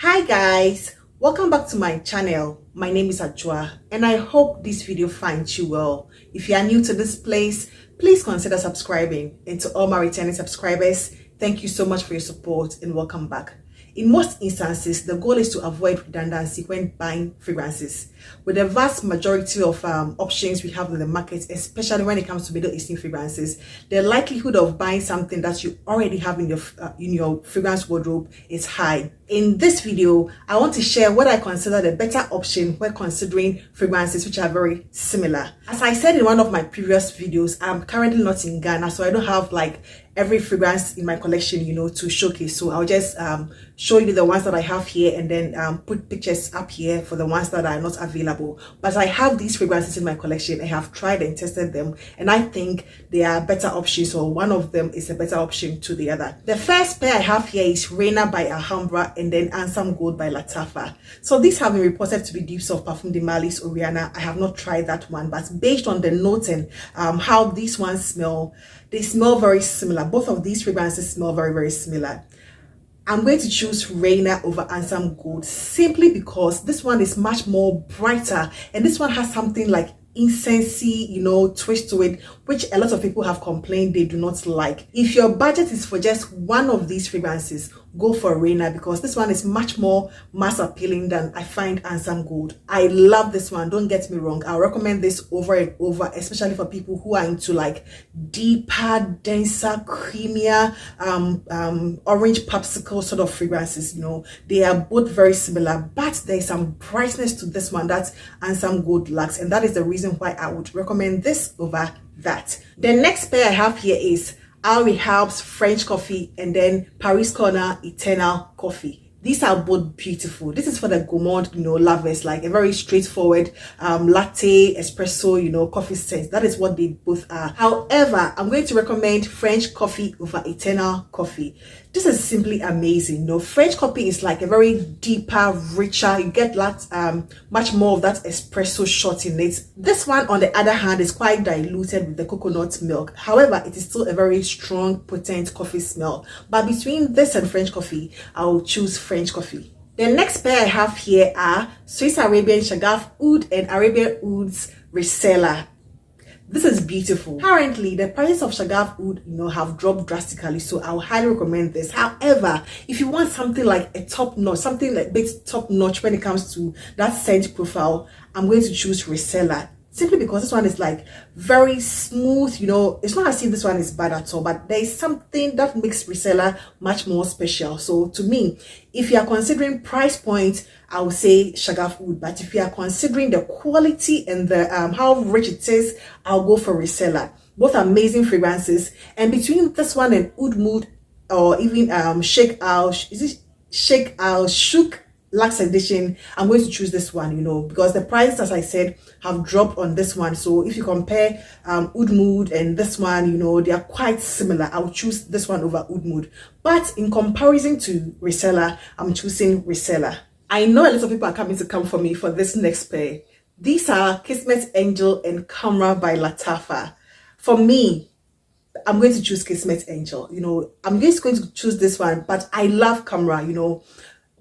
Hi guys, welcome back to my channel. My name is Ajua and I hope this video finds you well. If you are new to this place, please consider subscribing, and to all my returning subscribers, thank you so much for your support and welcome back. In most instances, the goal is to avoid redundancy when buying fragrances. With the vast majority of options we have in the market, especially when it comes to Middle Eastern fragrances, the likelihood of buying something that you already have in your fragrance wardrobe is high. In this video, I want to share what I consider the better option when considering fragrances which are very similar. As I said in one of my previous videos, I'm currently not in Ghana, so I don't have like every fragrance in my collection, to showcase. So I'll just show you the ones that I have here and then put pictures up here for the ones that are not available. But I have these fragrances in my collection. I have tried and tested them, and I think they are better options, or one of them is a better option to the other. The first pair I have here is Reina by Alhambra and then Ansam Gold by Lattafa. So these have been reported to be dupes of Parfum de Marly's Oriana. I have not tried that one, but based on the notes and how these ones smell, they smell very similar. Both of these fragrances smell very, very similar. I'm going to choose Reina over Ansam Gold simply because this one is much more brighter, and this one has something like incensey, twist to it, which a lot of people have complained they do not like. If your budget is for just one of these fragrances, go for Reina, because this one is much more mass appealing than I find Ansam Gold. I love this one, don't get me wrong. I'll recommend this over and over, especially for people who are into like deeper, denser, creamier, orange popsicle sort of fragrances. They are both very similar, but there's some brightness to this one that Ansam Gold lacks, and that is the reason why I would recommend this over that. The next pair I have here is Ari Herb's French Coffee and then Paris Corner Eternal Coffee. These are both beautiful. This is for the gourmand, lovers, like a very straightforward latte, espresso, coffee scent. That is what they both are. However, I'm going to recommend French Coffee over Eternal Coffee. This is simply amazing. French coffee is like a very deeper, richer. You get that much more of that espresso shot in it. This one, on the other hand, is quite diluted with the coconut milk. However, it is still a very strong, potent coffee smell. But between this and French coffee, I will choose French coffee. The next pair I have here are Swiss Arabian Shagaf Oud and Arabian Oud's Reseller. This is beautiful. Currently, the prices of Shagaf Oud, have dropped drastically, so I would highly recommend this. However, if you want something like a top notch, something like bit top notch when it comes to that scent profile, I'm going to choose Reseller. Simply because this one is like very smooth, it's not as if this one is bad at all, but there is something that makes Reseller much more special. So to me, if you are considering price point, I would say Shagaf Oud, but if you are considering the quality and the how rich it is, I'll go for Reseller. Both amazing fragrances, and between this one and Oud Mood, or even Sheikh Al Shook Lux Edition, I'm going to choose this one, because the prices, as I said, have dropped on this one. So if you compare Oud Mood and this one, they are quite similar. I'll choose this one over Oud Mood. But in comparison to Reseller, I'm choosing Reseller. I know a lot of people are coming to come for me for this next pair. These are Kismet Angel and Camera by Lattafa. For me, I'm going to choose Kismet Angel. I'm just going to choose this one, but I love Camera.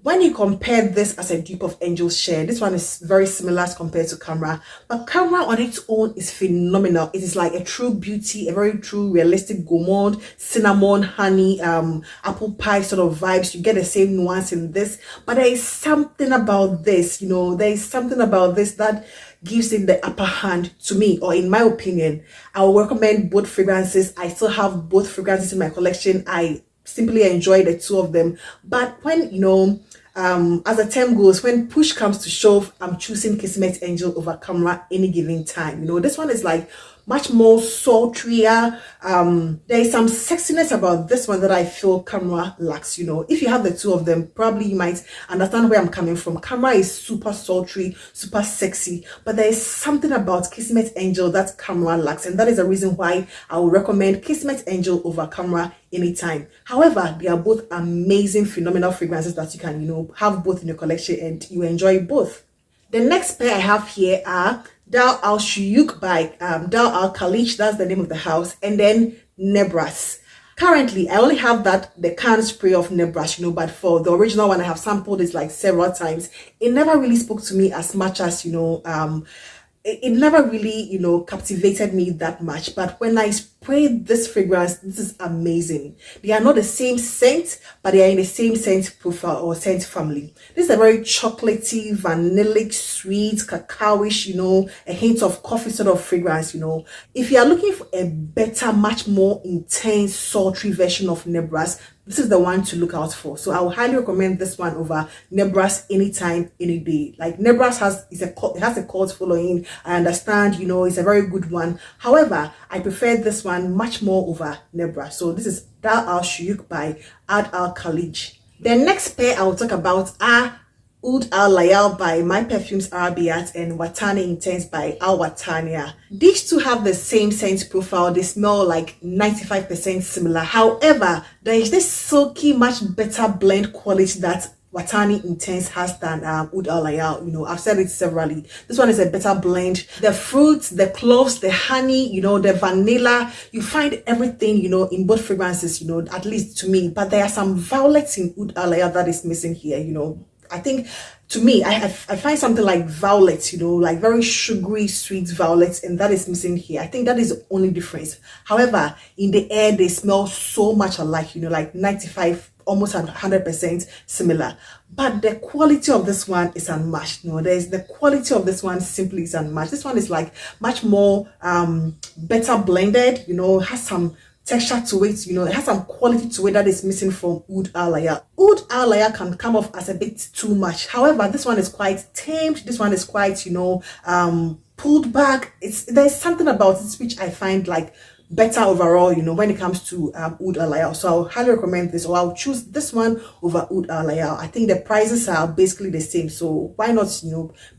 When you compare this as a dupe of Angel's Share, this one is very similar as compared to Camera. But Camera on its own is phenomenal. It is like a true beauty, a very true realistic gourmand, cinnamon, honey, apple pie sort of vibes. You get the same nuance in this. But there is something about this, there is something about this that gives it the upper hand to me, or in my opinion. I will recommend both fragrances. I still have both fragrances in my collection. I simply enjoy the two of them. But when, as the term goes, when push comes to shove, I'm choosing Kismet Angel over Camera any given time. This one is like much more sultrier. There is some sexiness about this one that I feel Camera lacks. If you have the two of them, probably you might understand where I'm coming from. Camera is super sultry, super sexy, but there is something about Kismet Angel that Camera lacks, and that is the reason why I would recommend Kismet Angel over Camera anytime. However, they are both amazing, phenomenal fragrances that you can, have both in your collection and you enjoy both. The next pair I have here are Dar Al Shuyuk by Dar Al Khalich, that's the name of the house, and then Nebras. Currently, I only have the canned spray of Nebras, but for the original one, I have sampled it like several times. It never really spoke to me as much as, it never really, captivated me that much. But when I sprayed this fragrance, this is amazing. They are not the same scent, but they are in the same scent profile or scent family. This is a very chocolatey, vanillic, sweet, cacao-ish, a hint of coffee sort of fragrance, If you are looking for a better, much more intense, sultry version of Nebras, this is the one to look out for. So I would highly recommend this one over Nebras anytime, any day. Like Nebras has a cult following. I understand, it's a very good one. However, I prefer this one much more over Nebras. So this is Dar Al Shuyuk by Ad Al Khalij. The next pair I will talk about are Oud Al Layal by My Perfumes Arabian and Wataniah Intense by Al Wataniah. These two have the same scent profile. They smell like 95% similar. However, there is this silky, much better blend quality that Wataniah Intense has than Oud Al Layal. I've said it severally. This one is a better blend. The fruits, the cloves, the honey, the vanilla, you find everything, in both fragrances, at least to me. But there are some violets in Oud Al Layal that is missing here, I think, to me, I find something like violets, like very sugary, sweet violets, and that is missing here. I think that is the only difference. However, in the air, they smell so much alike, like 95, almost 100% similar. But the quality of this one is unmatched. The quality of this one simply is unmatched. This one is like much more better blended, has some texture to it, it has some quality to it that is missing from Oud Al Layal. Oud Al Layal can come off as a bit too much. However, this one is quite tamed. This one is quite, pulled back. There's something about it which I find like better overall, when it comes to Oud Al Layal. So I'll highly recommend this, or I'll choose this one over Oud Al Layal. I think the prices are basically the same, so why not,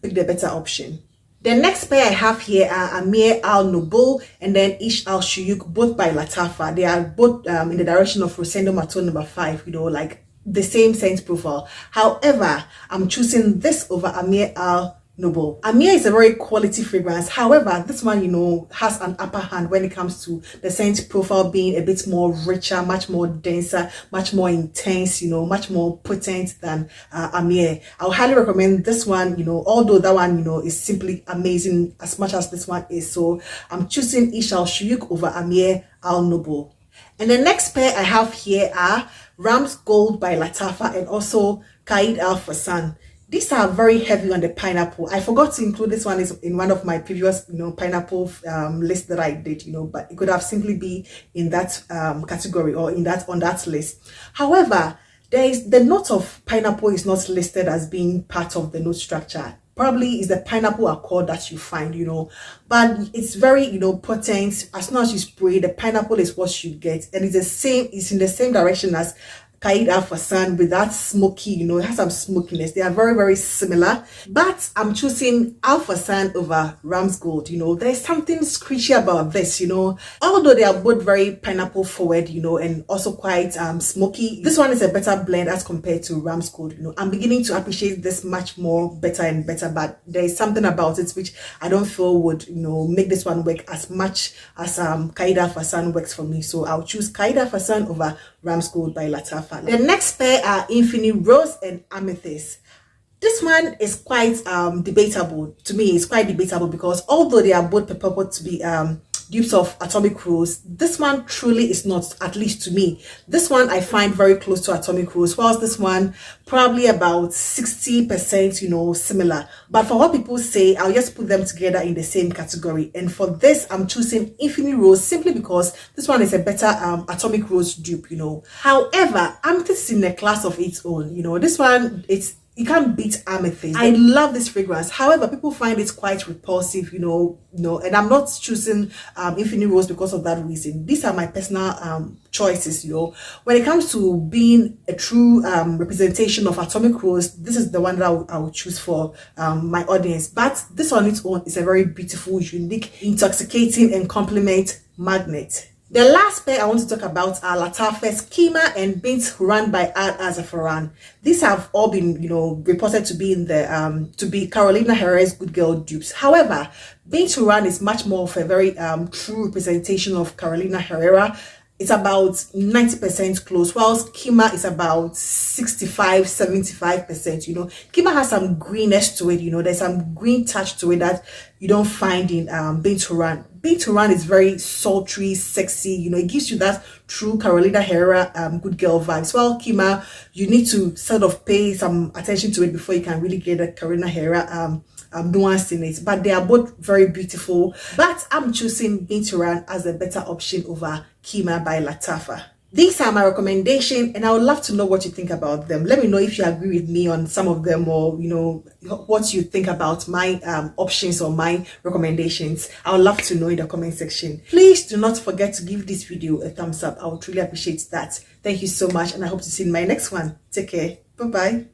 pick the better option. The next pair I have here are Amir Al Noble and then Ish Al Shuyuk, both by Lattafa. They are both in the direction of Rosendo Maton number 5, like the same scent profile. However, I'm choosing this over Amir Al Noble. Amir is a very quality fragrance. However, this one, has an upper hand when it comes to the scent profile being a bit more richer, much more denser, much more intense, much more potent than Amir. I'll highly recommend this one, although that one, is simply amazing as much as this one is. So I'm choosing Ish Al Shuyuk over Amir Al Noble. And the next pair I have here are Ram's Gold by Lattafa and also Qaid Al Fasan. These are very heavy on the pineapple. I forgot to include this one in one of my previous, pineapple list that I did, but it could have simply be in that category or on that list. However, the note of pineapple is not listed as being part of the note structure. Probably is the pineapple accord that you find, but it's very, potent. As soon as you spray, the pineapple is what you get, and it's in the same direction as Qaid Al Fasan with that smoky, it has some smokiness. They are very, very similar, but I'm choosing Al Fasan over Ram's Gold. There's something screechy about this, although they are both very pineapple forward, and also quite smoky. This one is a better blend as compared to Ram's Gold. I'm beginning to appreciate this much more better and better, but there is something about it which I don't feel would, make this one work as much as Qaid Al Fasan works for me. So I'll choose Qaid Al Fasan over Ram's Gold by Lattafa. The next pair are Infinite Rose and Amethyst. This one is quite debatable. To me, it's quite debatable because although they are both purported to be dupes of Atomic Rose, this one truly is not, at least to me. This one I find very close to Atomic Rose, whilst this one probably about 60%, similar. But for what people say, I'll just put them together in the same category. And for this, I'm choosing Infinite Rose simply because this one is a better Atomic Rose dupe, However, Amethyst is in a class of its own, This one, you can't beat Amethyst. I love this fragrance. However, people find it quite repulsive, and I'm not choosing Infinite Rose because of that reason. These are my personal choices, When it comes to being a true representation of Atomic Rose, this is the one that I will choose for my audience. But this on its own is a very beautiful, unique, intoxicating, and compliment magnet. The last pair I want to talk about are Lattafa's Kima and Bint Huran by Zaafaran. These have all been, reported to be in the Carolina Herrera's Good Girl dupes. However, Bint Huran is much more of a very true representation of Carolina Herrera. it's about 90% close, whilst Kima is about 65-75%. You know, Kima has some greenness to it. You know, there's some green touch to it that you don't find in Binturan. Binturan is very sultry, sexy. You know, it gives you that true Carolina Herrera good girl vibes. Well, Kima, you need to sort of pay some attention to it before you can really get a Carolina Herrera nuance in it. But they are both very beautiful, but I'm choosing Binturan as a better option over Kima by Lattafa. These are my recommendation, and I would love to know what you think about them. Let me know if you agree with me on some of them, or you know what you think about my options or my recommendations. I would love to know in the comment section. Please do not forget to give this video a thumbs up. I would really appreciate that. Thank you so much, and I hope to see you in my next one. Take care. Bye bye.